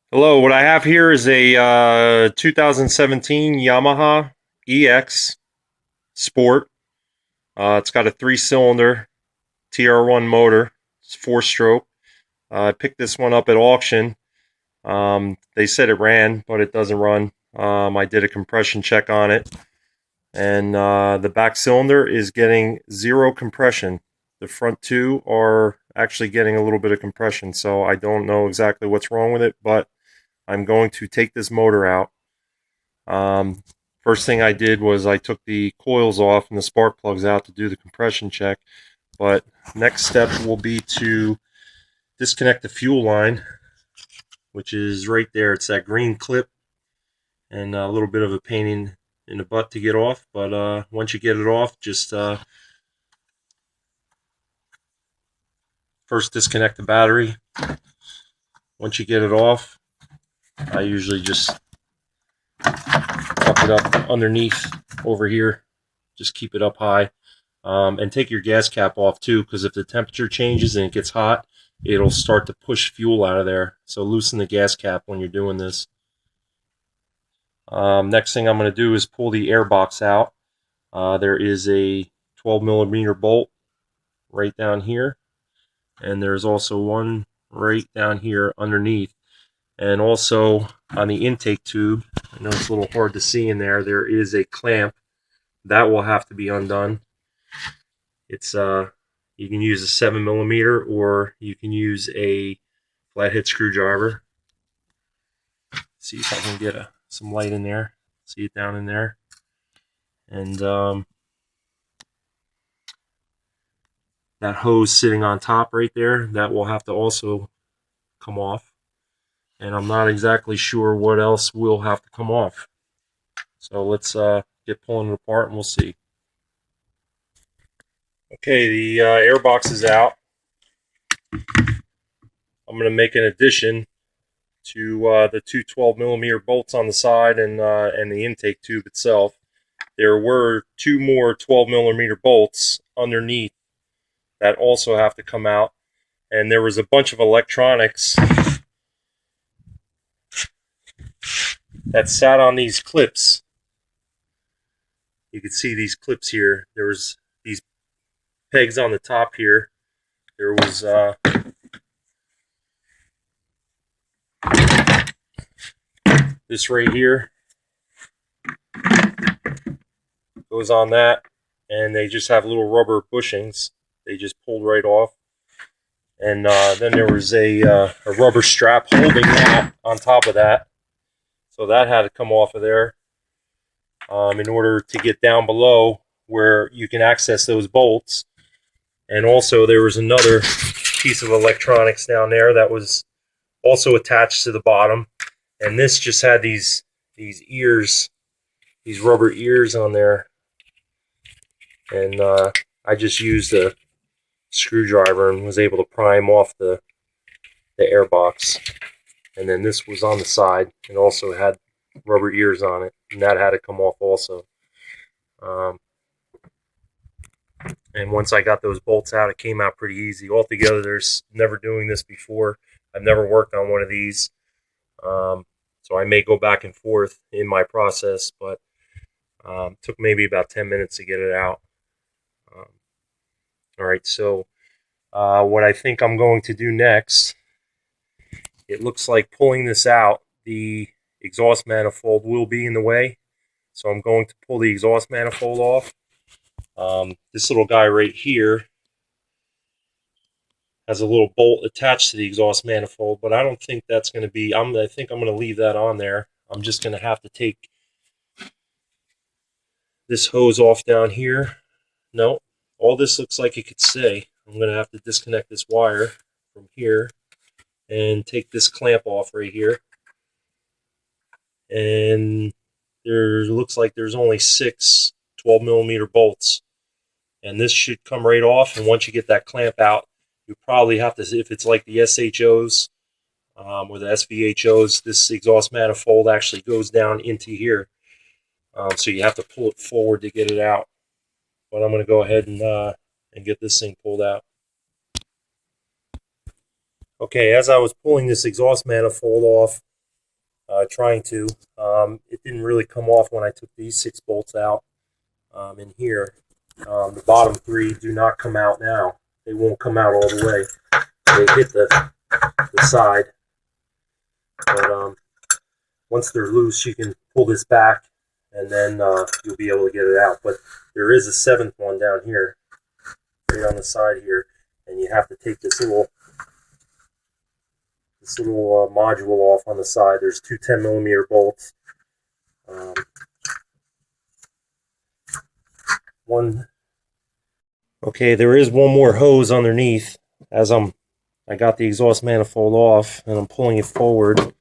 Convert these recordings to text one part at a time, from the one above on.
Hello, what I have here is a 2017 Yamaha EX Sport. It's got a 3-cylinder TR-1 motor. It's 4-stroke. I picked this one up at auction. They said it ran, but it doesn't run. I did a compression check on it, and the back cylinder is getting 0 compression. The front two are actually getting a little bit of compression, so I don't know exactly what's wrong with it, but I'm going to take this motor out. First thing I did was I took the coils off and the spark plugs out to do the compression check. But next step will be to disconnect the fuel line, which is right there. It's that green clip, and a little bit of a pain in the butt to get off. But once you get it off, just first disconnect the battery. Once you get it off, I usually just tuck it up underneath over here. Just keep it up high. And take your gas cap off too, because if the temperature changes and it gets hot, it'll start to push fuel out of there. So loosen the gas cap when you're doing this. Next thing I'm going to do is pull the airbox out. There is a 12mm bolt right down here, and there's also one right down here underneath. And also on the intake tube, I know it's a little hard to see in there, there is a clamp that will have to be undone. It's you can use a 7mm or you can use a flathead screwdriver. See if I can get some light in there. See it down in there. And that hose sitting on top right there, that will have to also come off. And I'm not exactly sure what else will have to come off. So let's get pulling it apart and we'll see. Okay, the airbox is out. I'm going to make an addition to the two 12mm bolts on the side and the intake tube itself. There were 2 more 12mm bolts underneath that also have to come out, and there was a bunch of electronics that sat on these clips. You can see these clips here. There was these pegs on the top here. There was this right here goes on that, and they just have little rubber bushings. They just pulled right off. And then there was a rubber strap holding that on top of that. So that had to come off of there in order to get down below where you can access those bolts. And also there was another piece of electronics down there that was also attached to the bottom. And this just had these ears, these rubber ears on there. And I just used a screwdriver and was able to prime off the airbox. And then this was on the side and also had rubber ears on it, and that had to come off also. And once I got those bolts out, it came out pretty easy. Altogether, there's never doing this before. I've never worked on one of these, so I may go back and forth in my process, but took maybe about 10 minutes to get it out. All right, so what I think I'm going to do next, it looks like pulling this out, the exhaust manifold will be in the way. So I'm going to pull the exhaust manifold off. This little guy right here has a little bolt attached to the exhaust manifold, but I don't think that's going to be, I think I'm going to leave that on there. I'm just going to have to take this hose off down here. No, all this looks like it could stay. I'm going to have to disconnect this wire from here and take this clamp off right here. And there looks like there's only 6 12mm bolts. And this should come right off. And once you get that clamp out, you probably have to, if it's like the SHOs or the SVHOs, this exhaust manifold actually goes down into here. So you have to pull it forward to get it out. But I'm going to go ahead and get this thing pulled out. Okay, as I was pulling this exhaust manifold off, trying to. It didn't really come off when I took these 6 bolts out in here. The bottom 3 do not come out now. They won't come out all the way. They hit the side. But once they're loose, you can pull this back, and then you'll be able to get it out. But there is a 7th one down here, right on the side here, and you have to take this little module off on the side. There's 2 10mm bolts. Okay, there is one more hose underneath. As I got the exhaust manifold off and I'm pulling it forward.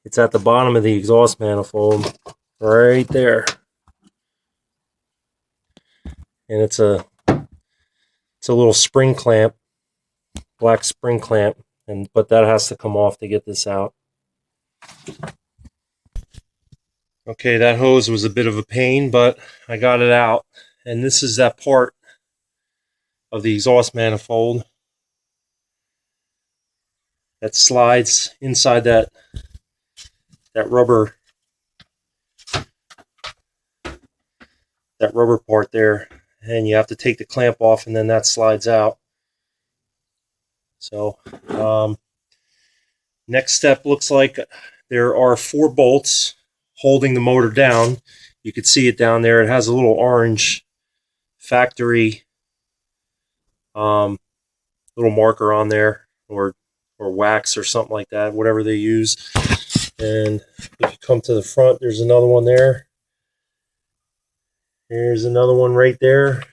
It's at the bottom of the exhaust manifold, right there. And it's a little spring clamp, black spring clamp, but that has to come off to get this out. Okay, that hose was a bit of a pain, but I got it out. And this is that part of the exhaust manifold that slides inside that rubber part there, and you have to take the clamp off, and then that slides out. So next step looks like there are 4 bolts holding the motor down. You can see it down there. It has a little orange factory little marker on there, or wax or something like that, whatever they use. And if you come to the front, there's another one there. There's another one right there.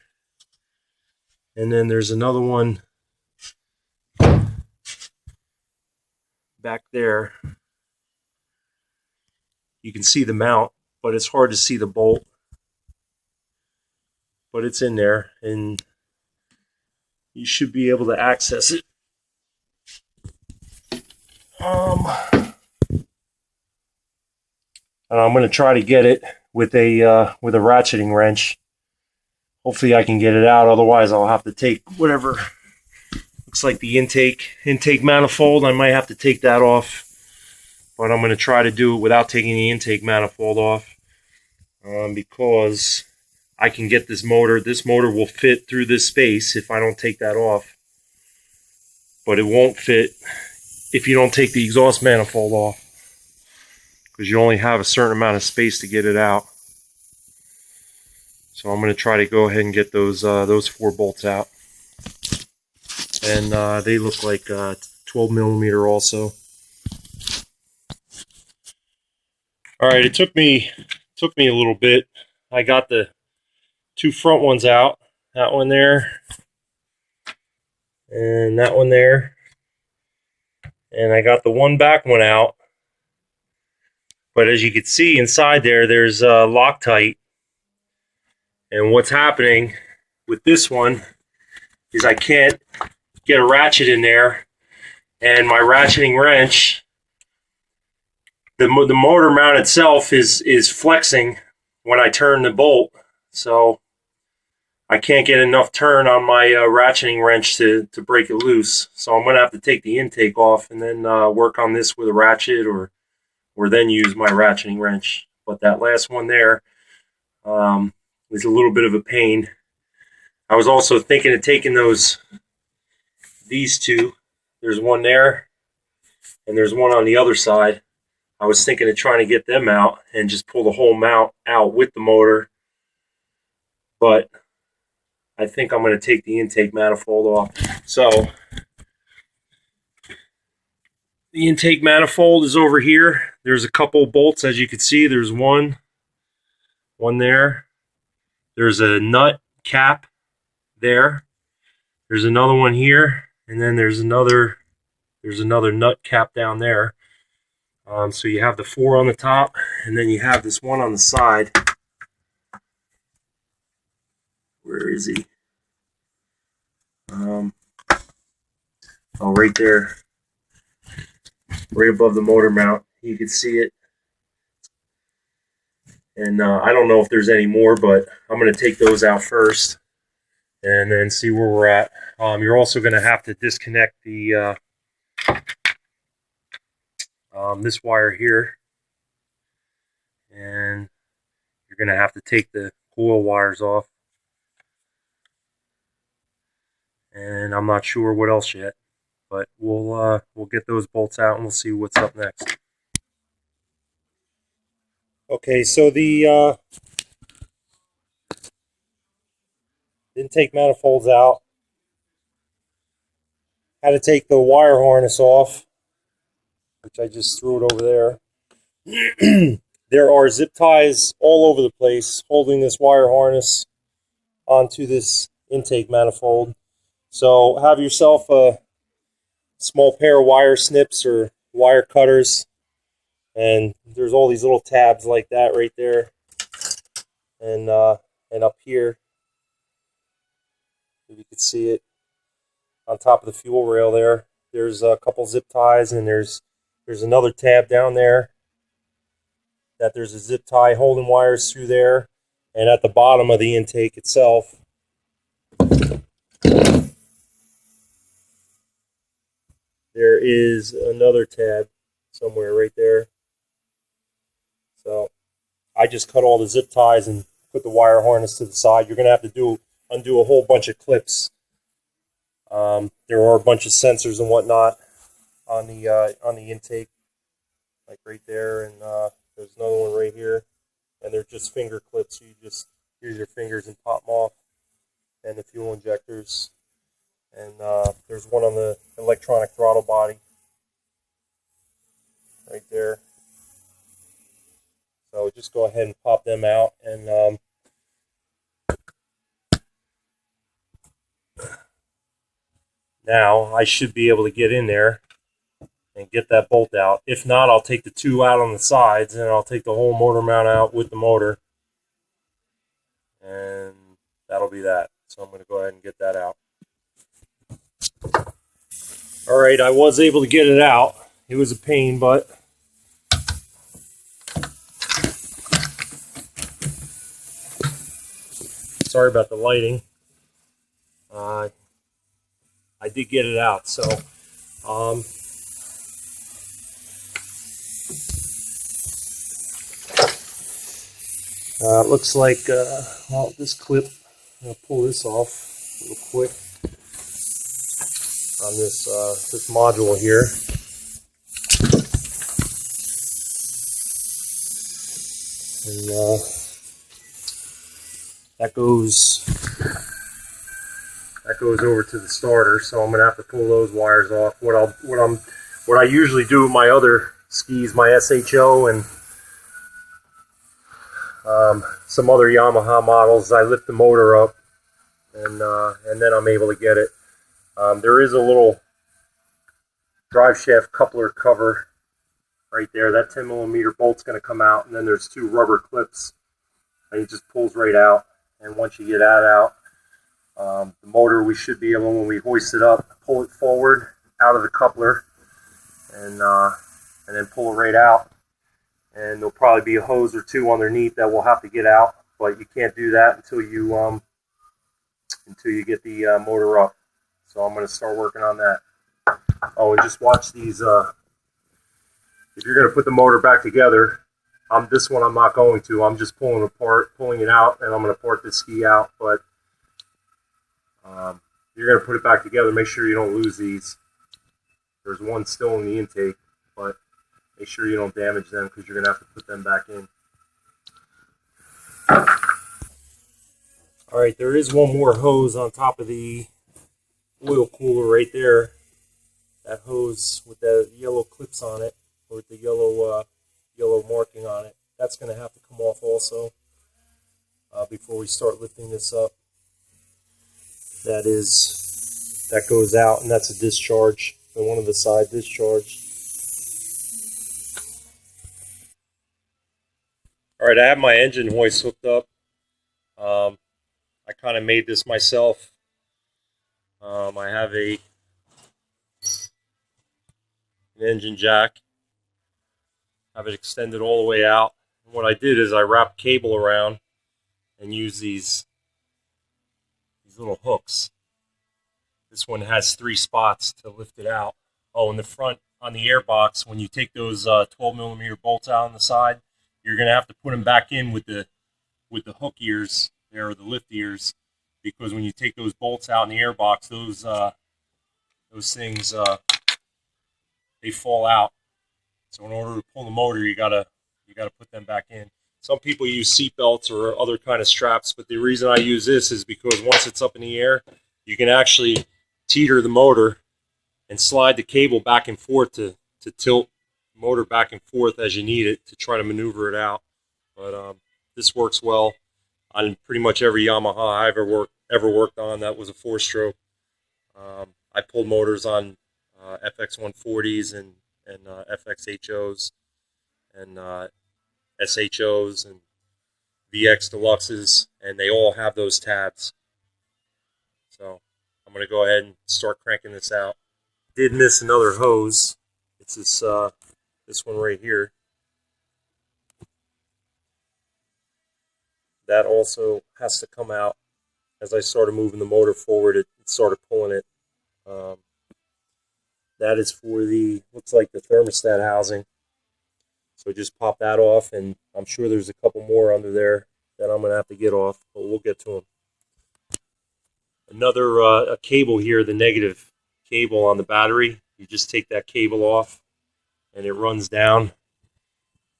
And then there's another one back there. You can see the mount, but it's hard to see the bolt. But it's in there, and you should be able to access it. And I'm going to try to get it with a ratcheting wrench. Hopefully I can get it out. Otherwise I'll have to take whatever looks like the intake manifold. I might have to take that off, but I'm going to try to do it without taking the intake manifold off, because I can get this motor. This motor will fit through this space if I don't take that off, but it won't fit if you don't take the exhaust manifold off, because you only have a certain amount of space to get it out. So I'm going to try to go ahead and get those 4 bolts out, and they look like 12mm also. All right, it took me a little bit. I got the 2 front ones out, that one there, and that one there, and I got the 1 back one out. But as you can see inside there, there's Loctite. And what's happening with this one is I can't get a ratchet in there, and my ratcheting wrench, the motor mount itself is flexing when I turn the bolt, so I can't get enough turn on my ratcheting wrench to break it loose. So I'm going to have to take the intake off and then work on this with a ratchet, or then use my ratcheting wrench. But that last one there is a little bit of a pain. I was also thinking of taking these 2. There's one there, and there's one on the other side. I was thinking of trying to get them out and just pull the whole mount out with the motor. But I think I'm going to take the intake manifold off. So the intake manifold is over here. There's a couple bolts, as you can see. There's one there. There's a nut cap there. There's another one here, and then there's another nut cap down there. So you have the 4 on the top, and then you have this one on the side. Where is he? Oh, right there. Right above the motor mount. You can see it. And I don't know if there's any more, but I'm going to take those out first and then see where we're at. You're also going to have to disconnect the this wire here, and you're going to have to take the coil wires off, and I'm not sure what else yet, but we'll get those bolts out and we'll see what's up next. Okay, so the intake manifold's out. Had to take the wire harness off, which I just threw it over there. There are zip ties all over the place holding this wire harness onto this intake manifold. So have yourself a small pair of wire snips or wire cutters, and there's all these little tabs like that right there, and up here, if you can see it, on top of the fuel rail there, there's a couple zip ties, and there's another tab down there that there's a zip tie holding wires through there, and at the bottom of the intake itself, there is another tab somewhere right there. So I just cut all the zip ties and put the wire harness to the side. You're going to have to undo a whole bunch of clips. There are a bunch of sensors and whatnot on the intake, like right there, and there's another one right here, and they're just finger clips. So you just use your fingers and pop them off, and the fuel injectors, and there's one on the electronic throttle body right there. So just go ahead and pop them out, and now I should be able to get in there and get that bolt out. If not, I'll take the two out on the sides, and I'll take the whole motor mount out with the motor, and that'll be that. So I'm going to go ahead and get that out. Alright, I was able to get it out. It was a pain, but sorry about the lighting. I did get it out, so it looks like well, this clip, I'll pull this off real quick on this module here. And that goes over to the starter, so I'm gonna have to pull those wires off. What I usually do with my other skis, my SHO and some other Yamaha models, I lift the motor up, and then I'm able to get it. There is a little drive shaft coupler cover right there. That 10mm bolt's going to come out, and then there's two rubber clips, and it just pulls right out. And once you get that out, the motor, we should be able, when we hoist it up, pull it forward out of the coupler, and then pull it right out. And there'll probably be a hose or two underneath that we'll have to get out, but you can't do that until you get the motor up. So I'm going to start working on that. Oh, and just watch these. If you're going to put the motor back together, this one I'm not going to. I'm just pulling it out, and I'm going to port this ski out. But you're going to put it back together. Make sure you don't lose these. There's one still in the intake, but make sure you don't damage them, because you're going to have to put them back in. Alright, there is one more hose on top of the oil cooler right there. That hose with the yellow clips on it, or with the yellow marking on it. That's going to have to come off also before we start lifting this up. That goes out, and that's a discharge. And one of the side discharge. Alright, I have my engine hoist hooked up. I kind of made this myself. I have an engine jack. I have it extended all the way out. And what I did is I wrapped cable around and used these little hooks. This one has 3 spots to lift it out. Oh, in the front, on the airbox, when you take those 12mm bolts out on the side, you're going to have to put them back in with the hook ears there, or the lift ears, because when you take those bolts out in the airbox, those things they fall out. So in order to pull the motor, you gotta put them back in. Some people use seat belts or other kind of straps, but the reason I use this is because once it's up in the air, you can actually teeter the motor and slide the cable back and forth to tilt the motor back and forth as you need it to try to maneuver it out. But this works well on pretty much every Yamaha I ever worked on that was a 4-stroke. I pulled motors on FX140s and FXHOs and SHOs and VX Deluxes, and they all have those tabs. So I'm going to go ahead and start cranking this out. Did miss another hose. It's this one right here. That also has to come out. As I started moving the motor forward, it started pulling it. That is for the, looks like the thermostat housing. So just pop that off, and I'm sure there's a couple more under there that I'm going to have to get off, but we'll get to them. Another a cable here, the negative cable on the battery. You just take that cable off, and it runs down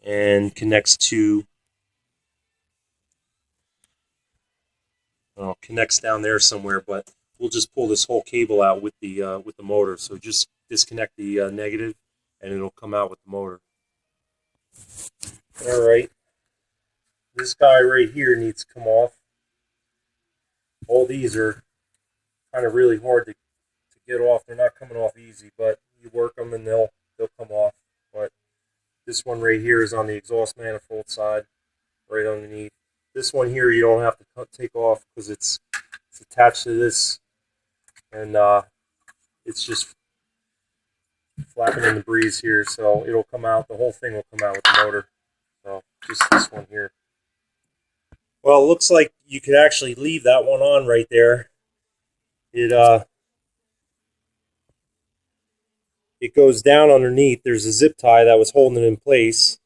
and connects to, well, connects down there somewhere, but we'll just pull this whole cable out with the motor. So just disconnect the negative, and it'll come out with the motor. All right, this guy right here needs to come off. All these are kind of really hard to get off. They're not coming off easy, but you work them and they'll come off. But this one right here is on the exhaust manifold side, right underneath. This one here you don't have to take off because it's attached to this, and it's just flapping in the breeze here, so it'll come out. The whole thing will come out with the motor. So just this one here. Well, it looks like you could actually leave that one on right there. It goes down underneath. There's a zip tie that was holding it in place.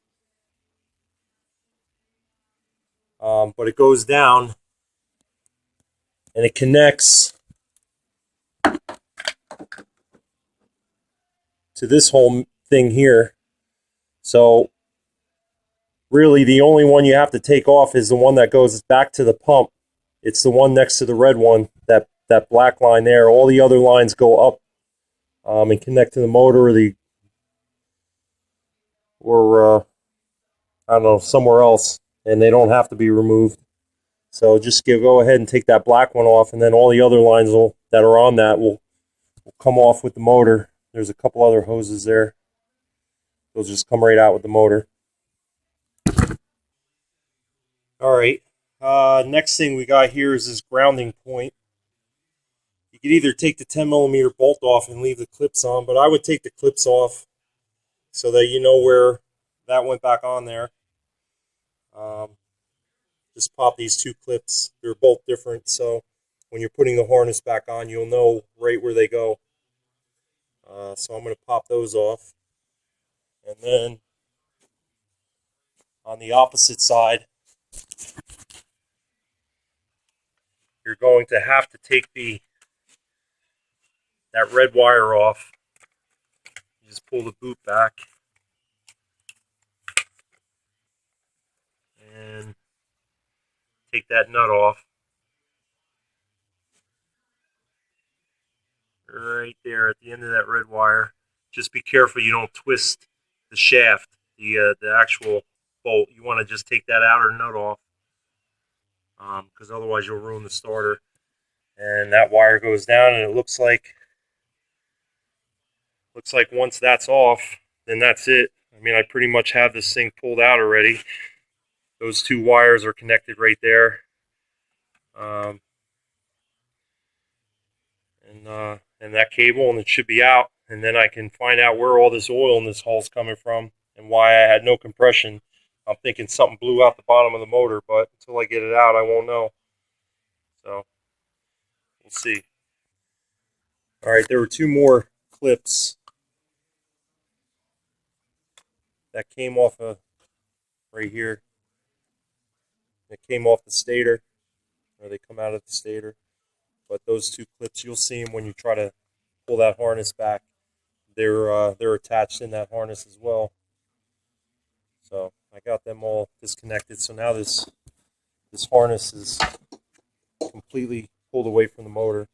But it goes down and it connects to this whole thing here. So really the only one you have to take off is the one that goes back to the pump. It's the one next to the red one, that black line there. All the other lines go up and connect to the motor or I don't know, somewhere else, and they don't have to be removed. So just go ahead and take that black one off, and then all the other lines that are on that will come off with the motor. There's a couple other hoses there. They'll just come right out with the motor. All right. Next thing we got here is this grounding point. You could either take the 10mm bolt off and leave the clips on, but I would take the clips off so that you know where that went back on there. Just pop these two clips. They're both different, so when you're putting the harness back on, you'll know right where they go. So I'm going to pop those off. And then on the opposite side, you're going to have to take that red wire off. You just pull the boot back and take that nut off. Right there at the end of that red wire. Just be careful you don't twist the shaft, the actual bolt. You want to just take that outer nut off, because otherwise you'll ruin the starter. And that wire goes down, and it looks like once that's off, then that's it. I mean, I pretty much have this thing pulled out already. Those two wires are connected right there. And that cable, and it should be out. And then I can find out where all this oil in this hull is coming from and why I had no compression. I'm thinking something blew out the bottom of the motor, but until I get it out, I won't know. So we'll see. All right, there were two more clips that came off of right here. It came off the stator, or they come out of the stator. But those two clips, you'll see them when you try to pull that harness back. They're attached in that harness as well. So I got them all disconnected. So now this harness is completely pulled away from the motor.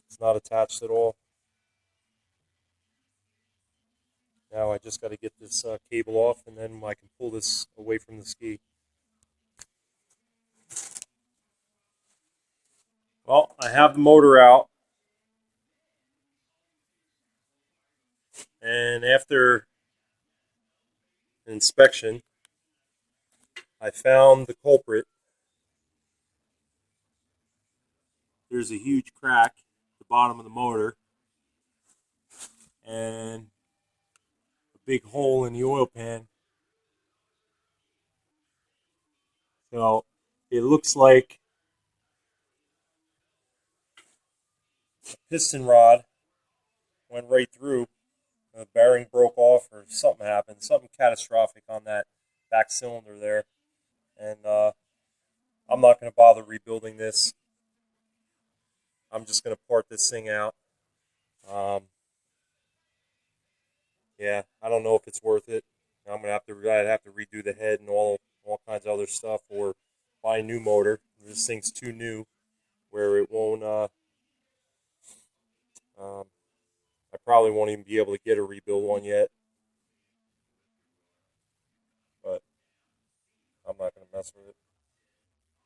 It's not attached at all. Now I just got to get this cable off, and then I can pull this away from the ski. Well, I have the motor out, and after inspection, I found the culprit. There's a huge crack at the bottom of the motor, and a big hole in the oil pan. So it looks like a piston rod went right through. The bearing broke off, or something happened. Something catastrophic on that back cylinder there. And I'm not going to bother rebuilding this. I'm just going to part this thing out. Yeah, I don't know if it's worth it. I'd have to redo the head and all kinds of other stuff, or buy a new motor. This thing's too new, where it won't. I probably won't even be able to get a rebuild one yet. But I'm not going to mess with it.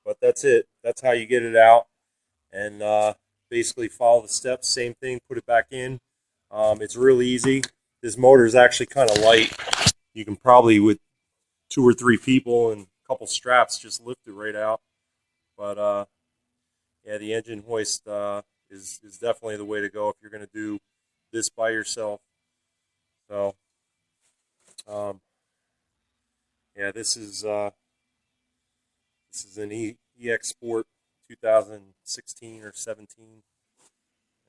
But that's it. That's how you get it out, and basically follow the steps. Same thing. Put it back in. It's really easy. This motor is actually kind of light. You can probably, with 2 or 3 people and a couple straps, just lift it right out. But yeah, the engine hoist is definitely the way to go if you're going to do this by yourself. So yeah, this is an EX Sport 2016 or 17,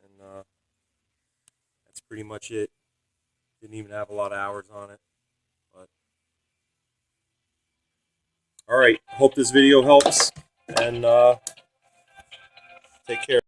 and that's pretty much it. Didn't even have a lot of hours on it. But all right, hope this video helps, and take care.